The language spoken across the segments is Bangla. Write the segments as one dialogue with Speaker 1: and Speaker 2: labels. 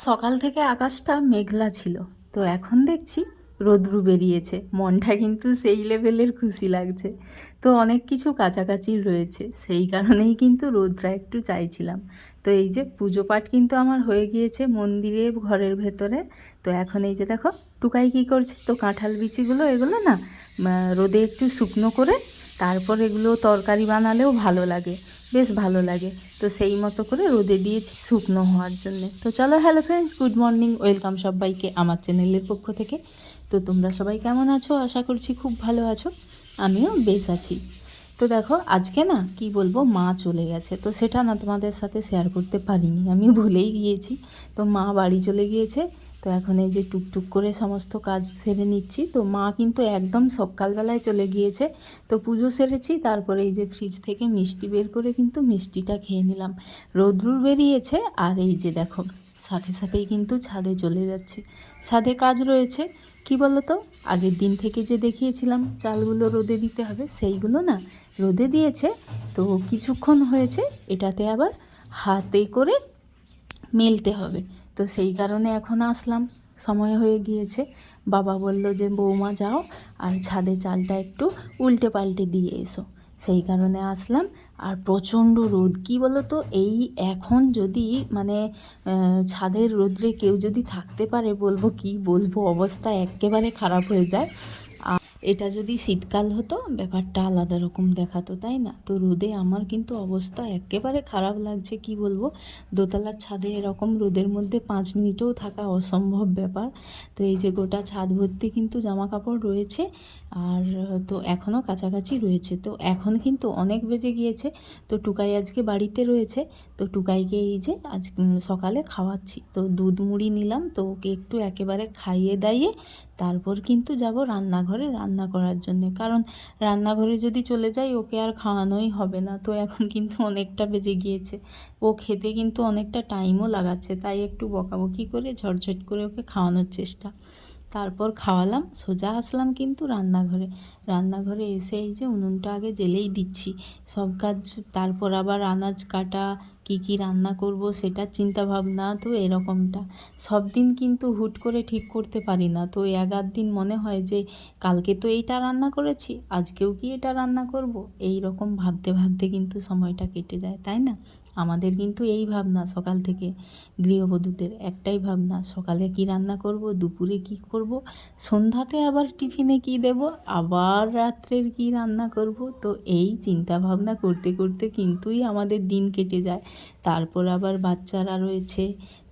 Speaker 1: সকাল থেকে আকাশটা মেঘলা ছিল, তো এখন দেখছি রোদ্রু বেরিয়েছে। মনটা কিন্তু সেই লেভেলের খুশি লাগছে। তো অনেক কিছু কাছাকাছি রয়েছে, সেই কারণেই কিন্তু রোদটা একটু চাইছিলাম। তো এই যে পুজো পাঠ কিন্তু আমার হয়ে গিয়েছে মন্দিরে ঘরের ভেতরে। তো এখন এই যে দেখো টুকাই কী করছে, তো কাঁঠাল বিচিগুলো এগুলো না রোদে একটু শুকনো করে তারপর এগুলো তরকারি বানালেও ভালো লাগে, বেশ ভালো লাগে। তো সেই মতো করে রোদে দিয়েছি শুকনো হওয়ার জন্যে। তো চলো, hello friends, good morning, welcome সবাইকে আমার চ্যানেলের পক্ষ থেকে। তো তোমরা সবাই কেমন আছো? আশা করছি খুব ভালো আছো, আমিও বেশ আছি। তো দেখো আজকে না কি বলবো, মা চলে গেছে, তো সেটা না তোমাদের সাথে শেয়ার করতে পারিনি, আমি ভুলেই গিয়েছি। তো মা বাড়ি চলে গিয়েছে। তো এখন এই যে টুকটুক করে সমস্ত কাজ সেরে নিচ্ছি। তো মা কিন্তু একদম সকালবেলায় চলে গিয়েছে। তো পুজো সেরেছি, তারপরে এই যে ফ্রিজ থেকে মিষ্টি বের করে কিন্তু মিষ্টিটা খেয়ে নিলাম। রোদ্রুর বেরিয়েছে, আর এই যে দেখো সাথে সাথেই কিন্তু ছাদে চলে যাচ্ছে। ছাদে কাজ রয়েছে, কি বলো তো, আগের দিন থেকে যে দেখিয়েছিলাম চালগুলো রোদে দিতে হবে, সেইগুলো না রোদে দিয়েছে। তো কিছুক্ষণ হয়েছে, এটাতে আবার হাতে করে মেলতে হবে। তো সেই কারণে এখন আসলাম, সময় হয়ে গিয়েছে। বাবা বলল যে বৌমা যাও আর ছাদে চালটা একটু উল্টে পাল্টে দিয়ে এসো, সেই কারণে আসলাম। আর প্রচণ্ড রোদ, কি বলো তো, এই এখন যদি মানে ছাদের রোদ্রে কেউ যদি থাকতে পারে, বলবো কি বলবো, অবস্থা একেবারে খারাপ হয়ে যায়। এটা যদি শীতকাল হতো ব্যাপারটা আলাদা রকম দেখাতো, তাই না? তো রোদে আমার কিন্তু অবস্থা একেবারে খারাপ লাগছে, কি বলবো। দোতলার ছাদে এরকম রোদের মধ্যে 5 মিনিটও থাকা অসম্ভব ব্যাপার। তো এই যে গোটা ছাদ ভর্তি কিন্তু জামা কাপড় রয়েছে, আর তো এখনও কাছাকাছি রয়েছে। তো এখন কিন্তু অনেক বেজে গিয়েছে। তো টুকাই আজকে বাড়িতে রয়েছে। তো টুকাইকে এই যে আজ সকালে খাওয়াচ্ছি, তো দুধ মুড়ি নিলাম, তো ওকে একটু একেবারে খাইয়ে দাইয়ে তারপর কিন্তু যাব রান্নাঘরে রান্না করার জন্যে, কারণ রান্নাঘরে যদি চলে যাই ওকে আর খাওয়ানোই হবে না। তো এখন কিন্তু অনেকটা বেজে গিয়েছে, ও খেতে কিন্তু অনেকটা টাইমও লাগাচ্ছে, তাই একটু বকাবকি করে ঝটঝট করে ওকে খাওয়ানোর চেষ্টা। তারপর খাওয়ালাম, সোজা আসলাম কিন্তু রান্নাঘরে। রান্নাঘরে এসে এই যে উনুনটা আগে জ্বেলেই দিচ্ছি, সব কাজ। তারপর আবার আনাজ কাটা, কি কি রান্না করব সেটার চিন্তা ভাবনা। তো এরকমটা সব দিন কিন্তু হুট করে ঠিক করতে পারি না। তো এক আধ দিন মনে হয় যে কালকে তো এইটা রান্না করেছি, আজকেও কি এটা রান্না করব, এই রকম ভাবতে ভাবতে কিন্তু সময়টা কেটে যায়, তাই না? আমাদের কিন্তু এই ভাবনা সকাল থেকে, গৃহবধূদের একটাই ভাবনা, সকালে কি রান্না করব, দুপুরে কি করব, সন্ধ্যাতে আবার টিফিনে কি দেব, আবার রাত্রের কি রান্না করব। তো এই চিন্তা ভাবনা করতে করতে কিন্তুই আমাদের দিন কেটে যায়। তারপর আবার বাচ্চারা রয়েছে,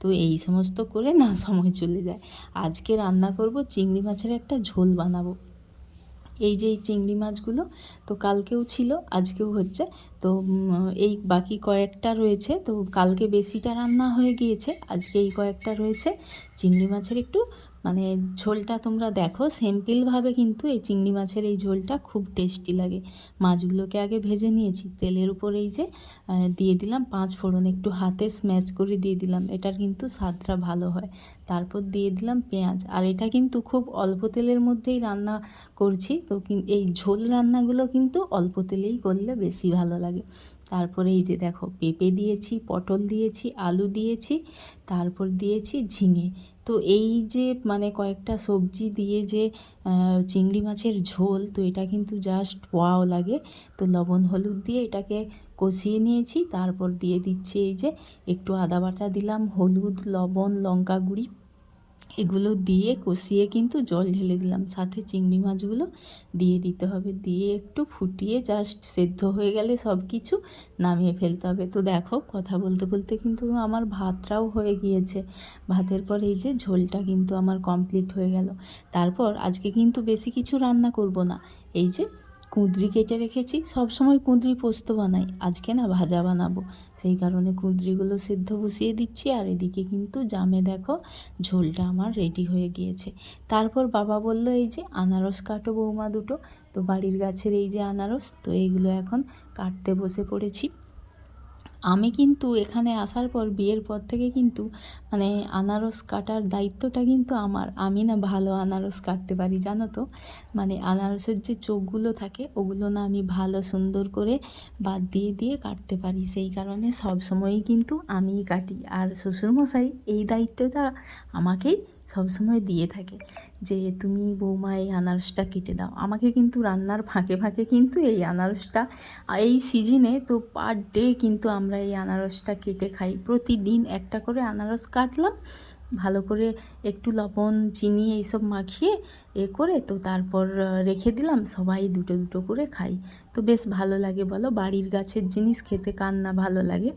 Speaker 1: তো এই সমস্ত করে না সময় চলে যায়। আজকে রান্না করব চিংড়ি মাছের একটা ঝোল বানাবো। এই যে এই চিংড়ি মাছগুলো তো কালকেও ছিল, আজকেও হচ্ছে। তো এই বাকি কয়েকটা রয়েছে, তো কালকে বেশিটা রান্না হয়ে গিয়েছে, আজকে এই কয়েকটা রয়েছে। চিংড়ি মাছের একটু মানে ঝোলটা তোমরা দেখো, সিম্পলভাবে কিন্তু এই চিংড়ি মাছের এই ঝোলটা খুব টেস্টি লাগে। মাছগুলোকে আগে ভেজে নিয়েছি, তেলের উপর এই যে দিয়ে দিলাম 5 ফোড়ন, একটু হাতে স্ম্যাচ করে দিয়ে দিলাম, এটার কিন্তু স্বাদটা ভালো হয়। তারপর দিয়ে দিলাম পেঁয়াজ, আর এটা কিন্তু খুব অল্প তেলের মধ্যেই রান্না করছি। তো এই ঝোল রান্নাগুলো কিন্তু অল্প তেলেই করলে বেশি ভালো লাগে। তারপরে এই যে দেখো পেঁপে দিয়েছি, পটল দিয়েছি, আলু দিয়েছি, তারপর দিয়েছি ঝিঙে। তো এই যে মানে কয়েকটা সবজি দিয়ে যে চিংড়ি মাছের ঝোল, তো এটা কিন্তু জাস্ট ওয়াও লাগে। তো লবণ হলুদ দিয়ে এটাকে কষিয়ে নিয়েছি, তারপর দিয়ে দিচ্ছি এই যে একটু আদা বাটা দিলাম, হলুদ, লবণ, লঙ্কা গুঁড়ি, এগুলো দিয়ে কষিয়ে কিন্তু জল ঢেলে দিলাম, সাথে চিংড়ি মাছগুলো দিয়ে দিতে হবে, দিয়ে একটু ফুটিয়ে জাস্ট সেদ্ধ হয়ে গেলে সব কিছু নামিয়ে ফেলতে হবে। তো দেখো কথা বলতে বলতে কিন্তু আমার ভাতটাও হয়ে গিয়েছে। ভাতের পর এই যে ঝোলটা কিন্তু আমার কমপ্লিট হয়ে গেল। তারপর আজকে কিন্তু বেশি কিছু রান্না করব না, এই যে কুঁদরি কেটে রেখেছি, সব সময় কুঁদরি পোস্ত বানাই, আজকে না ভাজা বানাবো, সেই কারণে কুঁদরিগুলো সেদ্ধ বসিয়ে দিচ্ছি। আর এদিকে কিন্তু জামে দেখো ঝোলটা আমার রেডি হয়ে গিয়েছে। তারপর বাবা বলল এই যে আনারস কাটো বৌমা দুটো। তো বাড়ির গাছের এই যে আনারস, তো এইগুলো এখন কাটতে বসে পড়েছি। আমি কিন্তু এখানে আসার পর, বিয়ের পর থেকে কিন্তু মানে আনারস কাটার দায়িত্বটা কিন্তু আমার। আমি না ভালো আনারস কাটতে পারি জানো তো। মানে আনারসের যে চোখগুলো থাকে ওগুলো না আমি ভালো সুন্দর করে বাদ দিয়ে দিয়ে কাটতে পারি, সেই কারণে সব সময়ই কিন্তু আমিই কাটি। আর শ্বশুরমশাই এই দায়িত্বটা আমাকেই সবসময় দিয়ে থাকে যে তুমি বৌমা এই আনারসটা কেটে দাও। আমাকে কিন্তু রান্নার ফাঁকে ফাঁকে কিন্তু এই আনারসটা, এই সিজনে তো পার ডে কিন্তু আমরা এই আনারসটা কেটে খাই। প্রতিদিন একটা করে আনারস কাটলাম, ভালো করে একটু লবণ চিনি এইসব মাখিয়ে করে তো তারপর রেখে দিলাম, সবাই দুটো দুটো করে খাই। তো বেশ ভালো লাগে বলো, বাড়ির গাছের জিনিস খেতে কার না ভালো লাগে।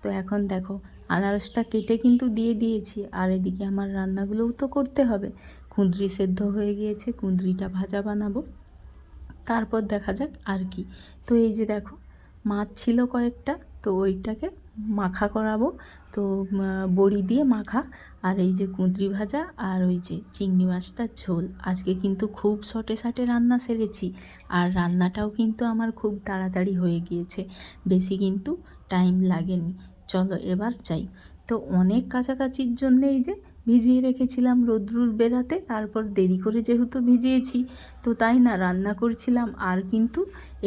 Speaker 1: তো এখন দেখো আনারসটা কেটে কিন্তু দিয়ে দিয়েছি, আর এদিকে আমার রান্নাগুলোও তো করতে হবে। কুঁদরি সেদ্ধ হয়ে গিয়েছে, কুঁদরিটা ভাজা বানাবো, তারপর দেখা যাক আর কি। তো এই যে দেখো মাছ ছিল কয়েকটা, তো ওইটাকে মাখা করাবো। তো বড়ি দিয়ে মাখা, আর এই যে কুঁদরি ভাজা, আর ওই যে চিংড়ি মাছটার ঝোল। আজকে কিন্তু খুব শর্টে সাটে রান্না সেরেছি, আর রান্নাটাও কিন্তু আমার খুব তাড়াতাড়ি হয়ে গিয়েছে, বেশি কিন্তু টাইম লাগেনি। চলো এবার যাই। তো অনেক কাছাকাছির জন্য এই যে ভিজিয়ে রেখেছিলাম রোদ্রুর বেরাতে, তারপর দেরি করে যেহেতু ভিজিয়েছি তো তাই না রান্না করছিলাম, আর কিন্তু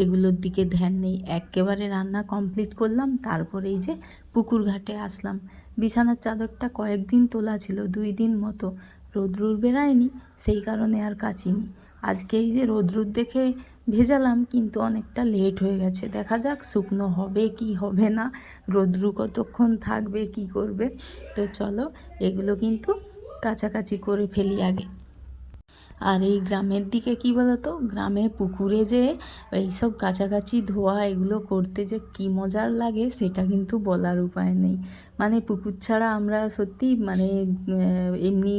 Speaker 1: এগুলোর দিকে ধ্যান নেই। একেবারে রান্না কমপ্লিট করলাম, তারপরে এই যে পুকুর ঘাটে আসলাম। বিছানার চাদরটা কয়েকদিন তোলা ছিল, 2 দিন মতো রোদ্রুর বেরায়নি, সেই কারণে আর কাচিনি। আজকে এই যে রোদ্রুর দেখে ভেজালাম, কিন্তু অনেকটা লেট হয়ে গেছে, দেখা যাক শুকনো হবে কি হবে না, রোদ্রু কতক্ষণ থাকবে কি করবে। তো চলো এগুলো কিন্তু কাছাকাছি করে ফেলি আগে। আর এই গ্রামের দিকে কি বলতো, গ্রামে পুকুরে যে এইসব কাছাকাছি ধোয়া এগুলো করতে যে কি মজার লাগে সেটা কিন্তু বলার উপায় নেই। মানে পুকুর ছাড়া আমরা সত্যি মানে এমনি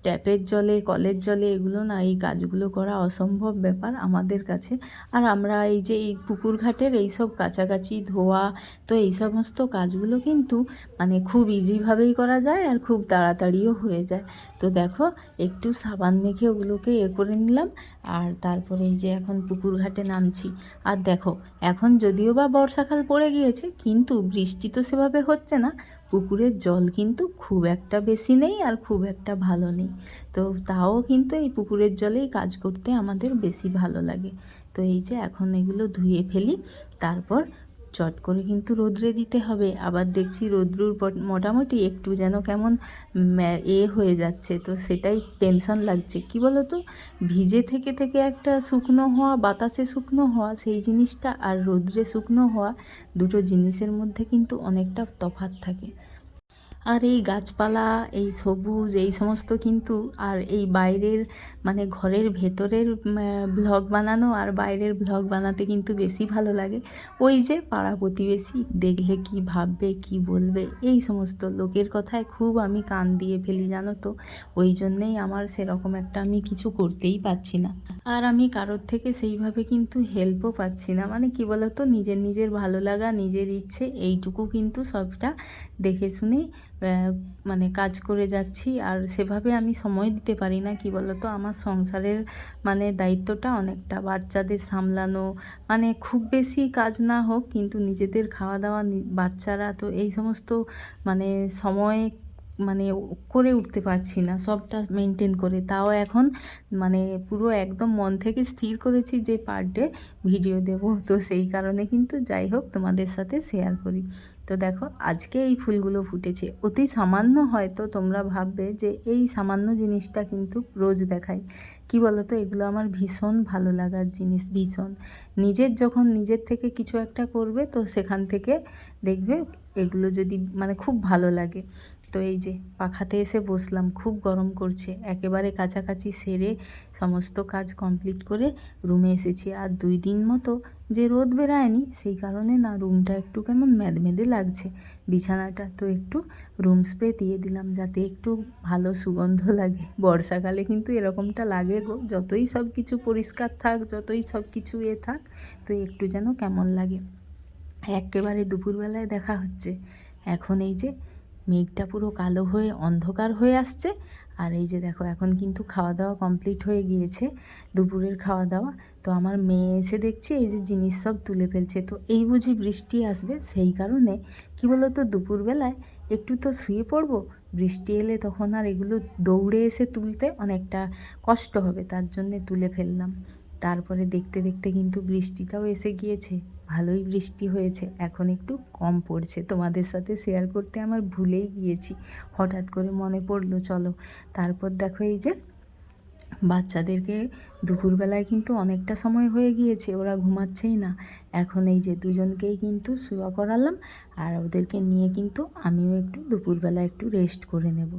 Speaker 1: ট্যাপের জলে কলের জলে এগুলো না, এই কাজগুলো করা অসম্ভব ব্যাপার আমাদের কাছে। আর আমরা এই যে এই পুকুর ঘাটের এইসব কাছাকাছি ধোয়া, তো এই সমস্ত কাজগুলো কিন্তু মানে খুব ইজিভাবেই করা যায়, আর খুব তাড়াতাড়িও হয়ে যায়। তো দেখো একটু সাবান মেখে ওগুলোকে করে নিলাম, আর তারপরে এই যে এখন পুকুর ঘাটে নামছি। আর দেখো এখন যদিও বা বর্ষাকাল পড়ে গিয়েছে, কিন্তু বৃষ্টি তো সেভাবে হচ্ছে না, পুকুরের জল কিন্তু খুব একটা বেশি নেই আর খুব একটা ভালো নেই। তো তাও কিন্তু এই পুকুরের জলেই কাজ করতে আমাদের বেশি ভালো লাগে। তো এই যে এখন এগুলো ধুয়ে ফেলি, তারপর চট করে কিন্তু রোদ্রে দিতে হবে। আবার দেখছি রোদ্রুর মোটামুটি একটু যেন কেমন হয়ে যাচ্ছে, তো সেটাই টেনশন লাগছে। কি বলো তো, ভিজে থেকে থেকে একটা শুকনো হওয়া, বাতাসে শুকনো হওয়া সেই জিনিসটা, আর রোদ্রে শুকনো হওয়া, দুটো জিনিসের মধ্যে কিন্তু অনেকটা তফাৎ থাকে। আর এই গাছপালা, এই সবুজ, এই সমস্ত কিন্তু, আর এই বাইরের মানে ঘরের ভেতরের ভ্লগ বানানো আর বাইরের ভ্লগ বানাতে কিন্তু বেশি ভালো লাগে। ওই যে পাড়া প্রতিবেশী দেখলে কি ভাববে কি বলবে, এই সমস্ত লোকের কথায় খুব আমি কান দিয়ে ফেলি জানো তো। ওই জন্যেই আমার সেরকম একটা আমি কিছু করতেই পারছি না, আর আমি কারোর থেকে সেইভাবে কিন্তু হেল্পও পাচ্ছি না। মানে কি বলতো, নিজের নিজের ভালো লাগা, নিজের ইচ্ছে, এইটুকু কিন্তু সবটা দেখে শুনে মানে কাজ করে যাচ্ছি। আর সেভাবে আমি সময় দিতে পারি না। কি বলতো, আমার সংসারের মানে দায়িত্বটা অনেকটা, বাচ্চাদের সামলানো, মানে খুব বেশি কাজ না হোক কিন্তু নিজেদের খাওয়া দাওয়া, বাচ্চারা, তো এই সমস্ত মানে সময় মানে করে উঠতে পারছি না সবটা মেনটেন করে। তাও এখন মানে পুরো একদম মন থেকে স্থির করেছি যে পার ডে ভিডিও দেব, তো সেই কারণে কিন্তু যাই হোক তোমাদের সাথে শেয়ার করি। তো দেখো আজকে এই ফুলগুলো ফুটেছে, অতি সামান্য, হয়তো তোমরা ভাববে যে এই সামান্য জিনিসটা কিন্তু রোজ দেখাই। কি বলো তো, এগুলো আমার ভীষণ ভালো লাগার জিনিস, ভীষণ। নিজের যখন নিজের থেকে কিছু একটা করবে, তো সেখান থেকে দেখবে এগুলো যদি মানে খুব ভালো লাগে। তো এই যে পাখাতে এসে বসলাম, খুব গরম করছে, একেবারে কাছাকাছি সেরে সমস্ত কাজ কমপ্লিট করে রুমে এসেছি। আর 2 দিন মতো যে রোদ বেরায়নি, সেই কারণে না রুমটা একটু কেমন ম্যাদমেদে লাগছে। বিছানাটা তো একটু রুম স্প্রে দিয়ে দিলাম, যাতে একটু ভালো সুগন্ধ লাগে। বর্ষাকালে কিন্তু এরকমটা লাগে গো, যতই সব কিছু পরিষ্কার থাক, যতই সব কিছু থাক, তো একটু যেন কেমন লাগে। একেবারে দুপুরবেলায় দেখা হচ্ছে, এখন এই যে মেঘটা পুরো কালো হয়ে অন্ধকার হয়ে আসছে, আর এই যে দেখো এখন কিন্তু খাওয়া দাওয়া কমপ্লিট হয়ে গিয়েছে, দুপুরের খাওয়া দাওয়া। তো আমার মেয়ে এসে দেখছি এই যে জিনিস সব তুলে ফেলছে। তো এই বুঝি বৃষ্টি আসবে, সেই কারণে কি বলো তো দুপুরবেলায় একটু তো শুয়ে পড়বো, বৃষ্টি এলে তখন আর এগুলো দৌড়ে এসে তুলতে অনেকটা কষ্ট হবে, তার জন্যে তুলে ফেললাম। তারপরে দেখতে দেখতে কিন্তু বৃষ্টিটাও এসে গিয়েছে, ভালোই বৃষ্টি হয়েছে, এখন একটু কম পড়ছে। তোমাদের সাথে শেয়ার করতে আমার ভুলেই গিয়েছি, হঠাৎ করে মনে পড়লো চলো। তারপর দেখো এই যে বাচ্চাদেরকে দুপুরবেলায় কিন্তু অনেকটা সময় হয়ে গিয়েছে, ওরা ঘুমাচ্ছেই না। এখন এই যে দুজনকেই কিন্তু শুয়া করালাম, আর ওদেরকে নিয়ে কিন্তু আমিও একটু দুপুরবেলা একটু রেস্ট করে নেব।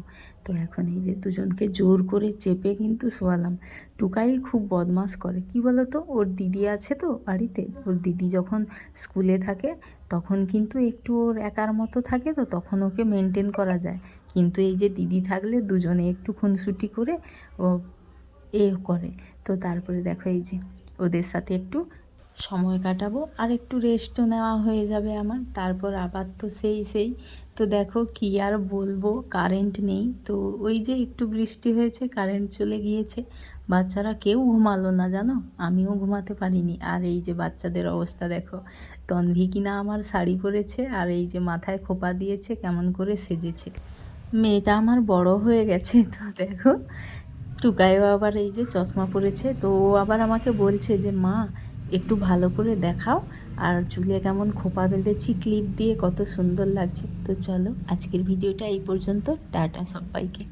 Speaker 1: তো এখন এই যে দুজনকে জোর করে চেপে কিন্তু শোয়ালাম। টুকাই খুব বদমাশ করে, কি বলো তো, ওর দিদি আছে তো বাড়িতে, ওর দিদি যখন স্কুলে থাকে তখন কিন্তু একটু ওর একার মতো থাকে, তো তখন ওকে মেনটেন করা যায়। কিন্তু এই যে দিদি থাকলে দুজনে একটু খুনসুটি করে ও করে। তো তারপরে দেখো এই যে ওদের সাথে একটু সময় কাটাবো, আর একটু রেস্টও নেওয়া হয়ে যাবে আমার। তারপর আবার তো সেই তো দেখো কি আর বলবো, কারেন্ট নেই। তো ওই যে একটু বৃষ্টি হয়েছে, কারেন্ট চলে গিয়েছে, বাচ্চারা কেউ ঘুমালো না জানো, আমিও ঘুমাতে পারিনি। আর এই যে বাচ্চাদের অবস্থা দেখো, তনভি কিনা আমার শাড়ি পরেছে, আর এই যে মাথায় খোপা দিয়েছে, কেমন করে সেজেছে। মেয়েটা আমার বড় হয়ে গেছে, তো দেখো টুকাইও আবার এই যে চশমা পরেছে। তো ও আবার আমাকে বলছে যে মা একটু ভালো করে দেখাও, আর চুলে কেমন খোপা বেঁধেছি ক্লিপ দিয়ে, কত সুন্দর লাগছে। তো চলো আজকের ভিডিওটা এই পর্যন্ত, টাটা সবাইকে।